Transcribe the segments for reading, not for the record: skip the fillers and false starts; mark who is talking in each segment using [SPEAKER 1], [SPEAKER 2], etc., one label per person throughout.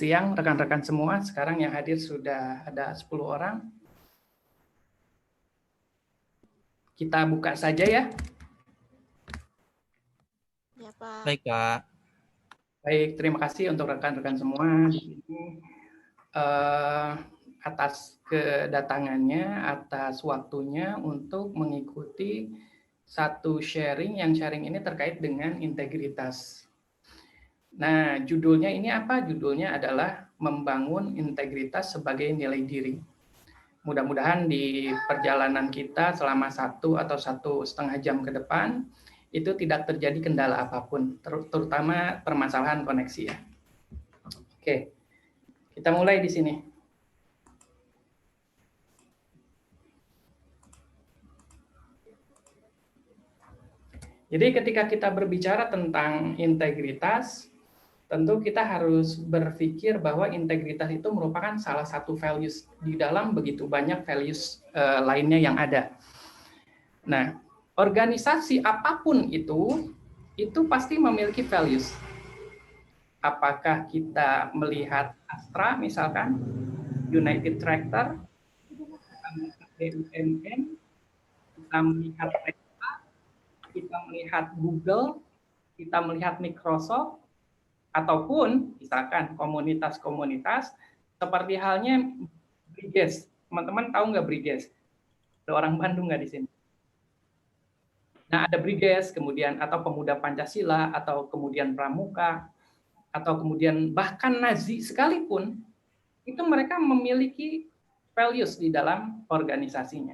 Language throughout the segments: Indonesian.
[SPEAKER 1] siang rekan-rekan semua. Sekarang yang hadir sudah ada 10 orang. Kita buka saja ya.
[SPEAKER 2] Ya, Pak.
[SPEAKER 3] Baik, Pak.
[SPEAKER 1] Baik, terima kasih untuk rekan-rekan semua di sini atas kedatangannya, atas waktunya untuk mengikuti satu sharing ini terkait dengan integritas. Nah, judulnya ini apa? Judulnya adalah membangun integritas sebagai nilai diri. Mudah-mudahan di perjalanan kita selama 1 atau 1,5 jam ke depan itu tidak terjadi kendala apapun, terutama permasalahan koneksi ya. Oke, kita mulai di sini. Jadi ketika kita berbicara tentang integritas, tentu kita harus berpikir bahwa integritas itu merupakan salah satu values di dalam begitu banyak values lainnya yang ada. Nah, organisasi apapun itu pasti memiliki values. Apakah kita melihat Astra misalkan, United Tractor, BUMN, kita melihat Tesla, kita melihat Google, kita melihat Microsoft, ataupun misalkan komunitas-komunitas seperti halnya Briges. Teman-teman tahu nggak Briges? Ada orang Bandung nggak di sini? Nah, ada Briges, kemudian atau Pemuda Pancasila, atau kemudian Pramuka, atau kemudian bahkan Nazi sekalipun, itu mereka memiliki values di dalam organisasinya.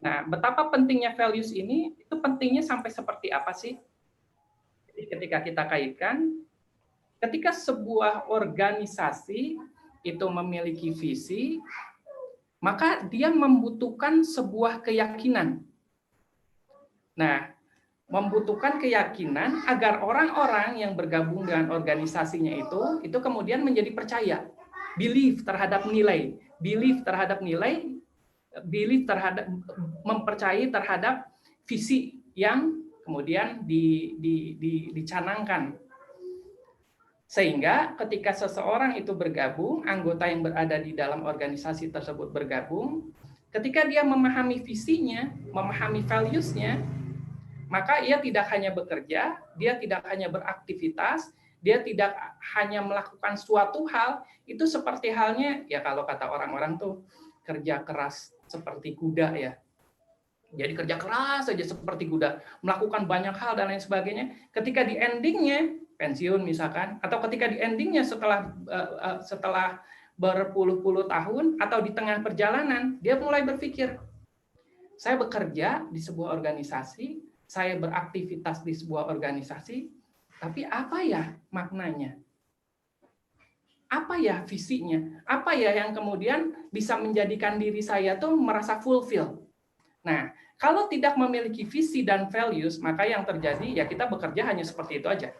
[SPEAKER 1] Nah, betapa pentingnya values ini, itu pentingnya sampai seperti apa sih? Jadi ketika kita kaitkan, ketika sebuah organisasi itu memiliki visi, maka dia membutuhkan sebuah keyakinan. Nah, membutuhkan keyakinan agar orang-orang yang bergabung dengan organisasinya itu kemudian menjadi percaya, belief terhadap nilai, belief terhadap mempercayai terhadap visi yang kemudian dicanangkan. Sehingga ketika seseorang itu bergabung, anggota yang berada di dalam organisasi tersebut bergabung, ketika dia memahami visinya, memahami values-nya, maka ia tidak hanya bekerja, dia tidak hanya beraktivitas, dia tidak hanya melakukan suatu hal, itu seperti halnya, ya kalau kata orang-orang tuh, kerja keras seperti kuda ya. Jadi kerja keras saja seperti kuda, melakukan banyak hal dan lain sebagainya. Ketika di endingnya, pensiun misalkan, atau ketika di endingnya setelah berpuluh-puluh tahun, atau di tengah perjalanan, dia mulai berpikir, saya bekerja di sebuah organisasi, saya beraktivitas di sebuah organisasi, tapi apa ya maknanya? Apa ya visinya? Apa ya yang kemudian bisa menjadikan diri saya tuh merasa fulfill? Nah, kalau tidak memiliki visi dan values, maka yang terjadi ya kita bekerja hanya seperti itu aja.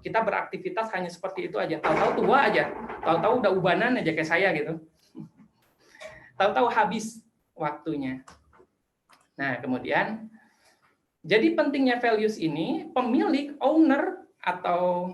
[SPEAKER 1] Kita beraktivitas hanya seperti itu aja. Tahu-tahu tua aja, tahu-tahu udah ubanan aja kayak saya gitu. Tahu-tahu habis waktunya. Nah, kemudian jadi pentingnya values ini, pemilik, owner, atau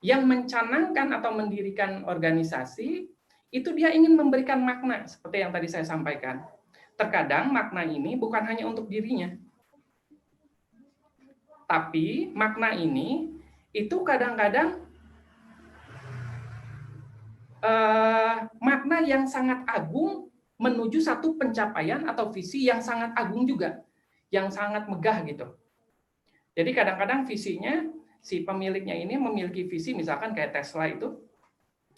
[SPEAKER 1] yang mencanangkan atau mendirikan organisasi, itu dia ingin memberikan makna, seperti yang tadi saya sampaikan. Terkadang makna ini bukan hanya untuk dirinya, tapi makna ini itu kadang-kadang makna yang sangat agung menuju satu pencapaian atau visi yang sangat agung juga, yang sangat megah gitu. Jadi kadang-kadang visinya, si pemiliknya ini memiliki visi misalkan kayak Tesla itu,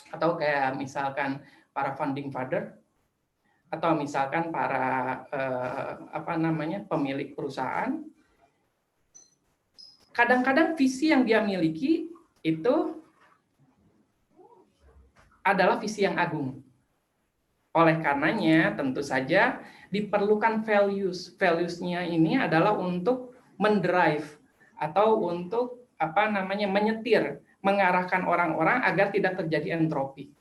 [SPEAKER 1] atau kayak misalkan para founding father, atau misalkan para pemilik perusahaan. Kadang-kadang visi yang dia miliki itu adalah visi yang agung. Oleh karenanya tentu saja diperlukan values. Values-nya ini adalah untuk mendrive atau untuk menyetir, mengarahkan orang-orang agar tidak terjadi entropi.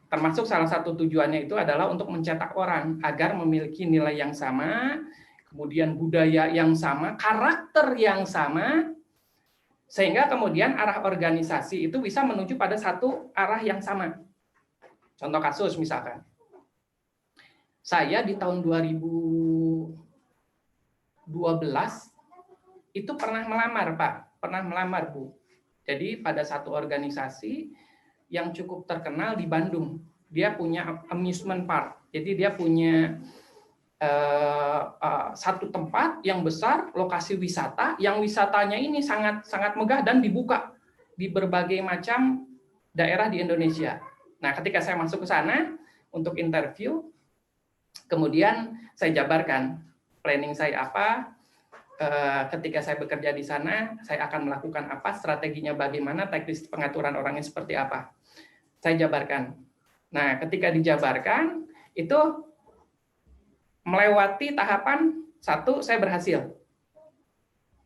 [SPEAKER 1] Termasuk salah satu tujuannya itu adalah untuk mencetak orang agar memiliki nilai yang sama, kemudian budaya yang sama, karakter yang sama, Sehingga kemudian arah organisasi itu bisa menuju pada satu arah yang sama. Contoh kasus misalkan, saya di tahun 2012 itu pernah melamar, Pak. Pernah melamar, Bu. Jadi pada satu organisasi yang cukup terkenal di Bandung. Dia punya amusement park. Jadi dia punya satu tempat yang besar, lokasi wisata, yang wisatanya ini sangat sangat megah dan dibuka di berbagai macam daerah di Indonesia. Nah, ketika saya masuk ke sana untuk interview, kemudian saya jabarkan planning saya apa, ketika saya bekerja di sana, saya akan melakukan apa, strateginya bagaimana, teknis pengaturan orangnya seperti apa. Saya jabarkan. Nah, ketika dijabarkan, itu melewati tahapan satu, saya berhasil.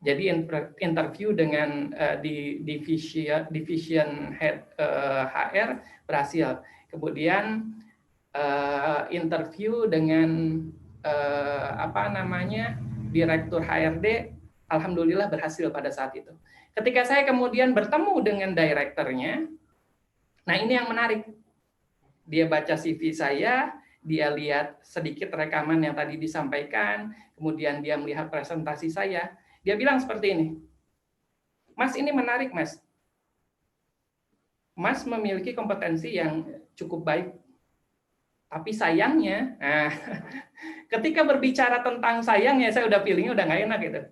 [SPEAKER 1] Jadi interview dengan di division head HR berhasil. Kemudian interview dengan direktur HRD, alhamdulillah berhasil pada saat itu. Ketika saya kemudian bertemu dengan direkturnya, nah ini yang menarik. Dia baca CV saya, dia lihat sedikit rekaman yang tadi disampaikan, kemudian dia melihat presentasi saya, dia bilang seperti ini, Mas ini menarik Mas, Mas memiliki kompetensi yang cukup baik, tapi sayangnya, ketika berbicara tentang sayangnya, saya udah feelingnya udah nggak enak gitu.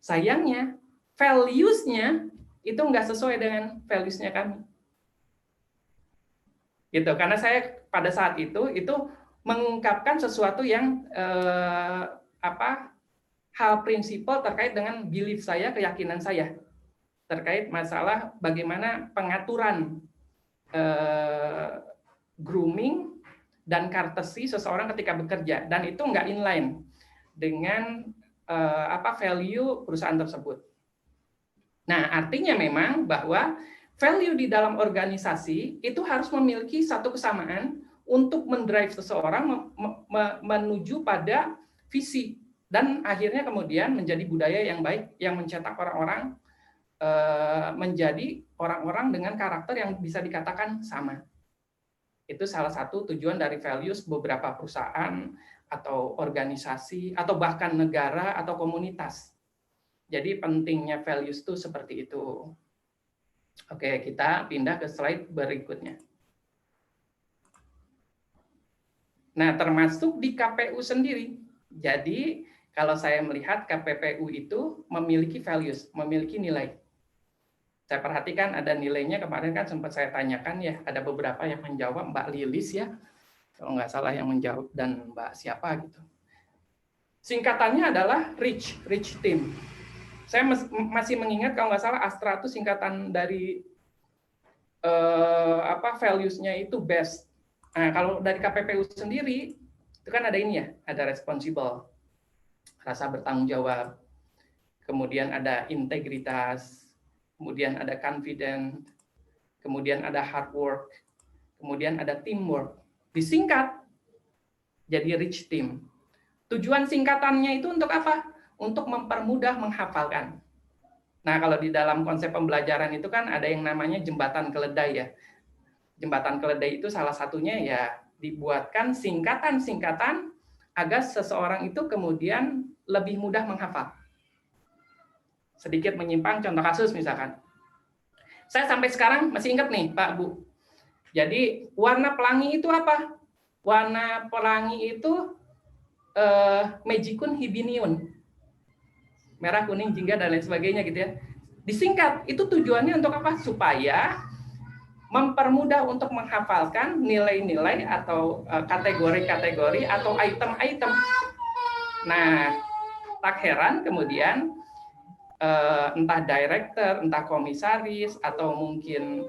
[SPEAKER 1] Sayangnya, values-nya itu nggak sesuai dengan values-nya kami. Gitu, karena saya pada saat itu mengungkapkan sesuatu yang hal prinsipal terkait dengan belief saya, keyakinan saya terkait masalah bagaimana pengaturan grooming dan courtesy seseorang ketika bekerja, dan itu nggak inline dengan value perusahaan tersebut. Nah, artinya memang bahwa value di dalam organisasi itu harus memiliki satu kesamaan untuk mendrive seseorang menuju pada visi, dan akhirnya kemudian menjadi budaya yang baik yang mencetak orang-orang menjadi orang-orang dengan karakter yang bisa dikatakan sama. Itu salah satu tujuan dari values beberapa perusahaan atau organisasi atau bahkan negara atau komunitas. Jadi pentingnya values itu seperti itu. Oke, kita pindah ke slide berikutnya. Nah, termasuk di KPU sendiri. Jadi, kalau saya melihat KPPU itu memiliki values, memiliki nilai. Saya perhatikan ada nilainya, kemarin kan sempat saya tanyakan ya, ada beberapa yang menjawab, Mbak Lilis ya, kalau nggak salah yang menjawab, dan Mbak siapa gitu. Singkatannya adalah REACH Team. Saya masih mengingat kalau nggak salah Astra itu singkatan dari values-nya itu best. Nah, kalau dari KPPU sendiri itu kan ada ini ya, ada responsible, rasa bertanggung jawab, kemudian ada integritas, kemudian ada confident, kemudian ada hard work, kemudian ada teamwork. Disingkat jadi REACH Team. Tujuan singkatannya itu untuk apa? Untuk mempermudah menghafalkan. Nah, kalau di dalam konsep pembelajaran itu kan ada yang namanya jembatan keledai ya. Jembatan keledai itu salah satunya ya dibuatkan singkatan-singkatan agar seseorang itu kemudian lebih mudah menghafal. Sedikit menyimpang, contoh kasus misalkan. Saya sampai sekarang masih ingat nih, Pak, Bu. Jadi warna pelangi itu apa? Warna pelangi itu Magicun hibiniun. Merah, kuning, jingga, dan lain sebagainya gitu ya. Disingkat, itu tujuannya untuk apa? Supaya mempermudah untuk menghafalkan nilai-nilai atau kategori-kategori atau item-item. Nah, tak heran kemudian entah director, entah komisaris, atau mungkin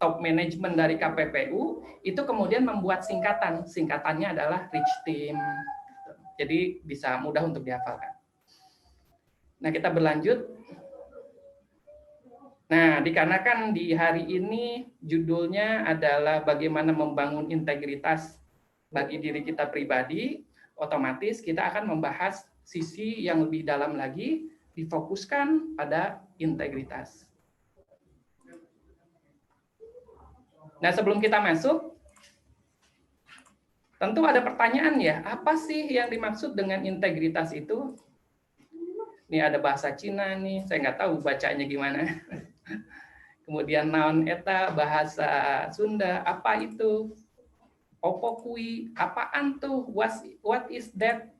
[SPEAKER 1] top management dari KPPU, itu kemudian membuat singkatan. Singkatannya adalah REACH Team. Jadi bisa mudah untuk dihafalkan. Nah, kita berlanjut. Nah, dikarenakan di hari ini judulnya adalah bagaimana membangun integritas bagi diri kita pribadi, otomatis kita akan membahas sisi yang lebih dalam lagi difokuskan pada integritas. Nah, sebelum kita masuk, tentu ada pertanyaan ya, apa sih yang dimaksud dengan integritas itu? Ini ada bahasa Cina nih, saya nggak tahu bacanya gimana. Kemudian naon eta, bahasa Sunda, apa itu? Opo kui, apaan tuh? What is that?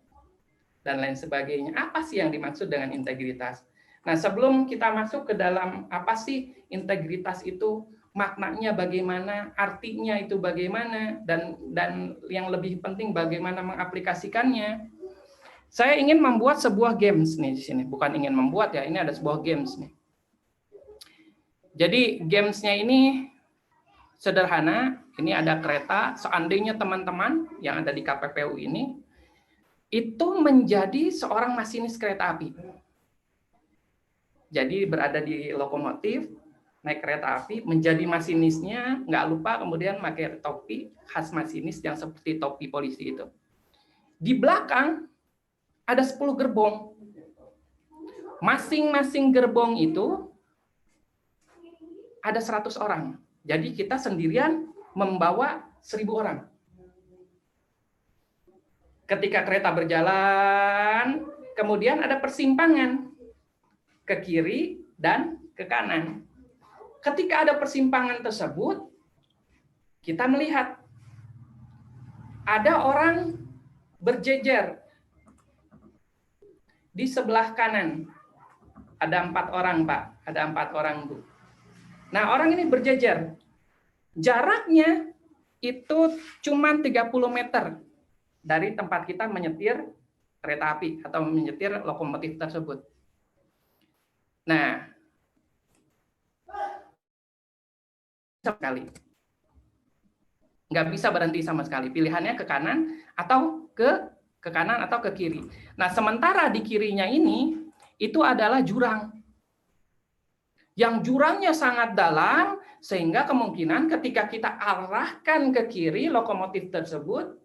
[SPEAKER 1] Dan lain sebagainya. Apa sih yang dimaksud dengan integritas? Nah, sebelum kita masuk ke dalam apa sih integritas itu, maknanya bagaimana, artinya itu bagaimana, dan yang lebih penting bagaimana mengaplikasikannya. Saya ingin membuat sebuah games nih di sini, bukan ingin membuat ya, ini ada sebuah games nih. Jadi gamesnya ini sederhana, ini ada kereta, seandainya teman-teman yang ada di KPPU ini, itu menjadi seorang masinis kereta api. Jadi berada di lokomotif, naik kereta api, menjadi masinisnya, nggak lupa kemudian pakai topi khas masinis yang seperti topi polisi itu. Di belakang ada 10 gerbong. Masing-masing gerbong itu ada 100 orang. Jadi kita sendirian membawa 1000 orang. Ketika kereta berjalan, kemudian ada persimpangan ke kiri dan ke kanan. Ketika ada persimpangan tersebut, kita melihat ada orang berjejer di sebelah kanan. Ada 4 orang, Pak. Ada 4 orang, Bu. Nah, orang ini berjejer. Jaraknya itu cuma 30 meter dari tempat kita menyetir kereta api atau menyetir lokomotif tersebut. Nah, sekali. Nggak bisa berhenti sama sekali. Pilihannya ke kanan atau ke kanan atau ke kiri. Nah, sementara di kirinya ini itu adalah jurang. Yang jurangnya sangat dalam, sehingga kemungkinan ketika kita arahkan ke kiri lokomotif tersebut,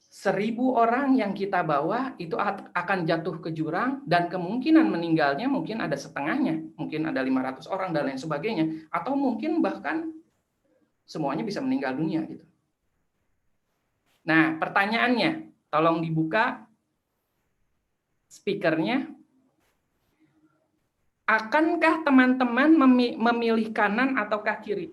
[SPEAKER 1] 1000 orang yang kita bawa itu akan jatuh ke jurang, dan kemungkinan meninggalnya mungkin ada setengahnya, mungkin ada 500 orang dan lain sebagainya, atau mungkin bahkan semuanya bisa meninggal dunia gitu. Nah, pertanyaannya, tolong dibuka speakernya. Akankah teman-teman memilih kanan ataukah kiri?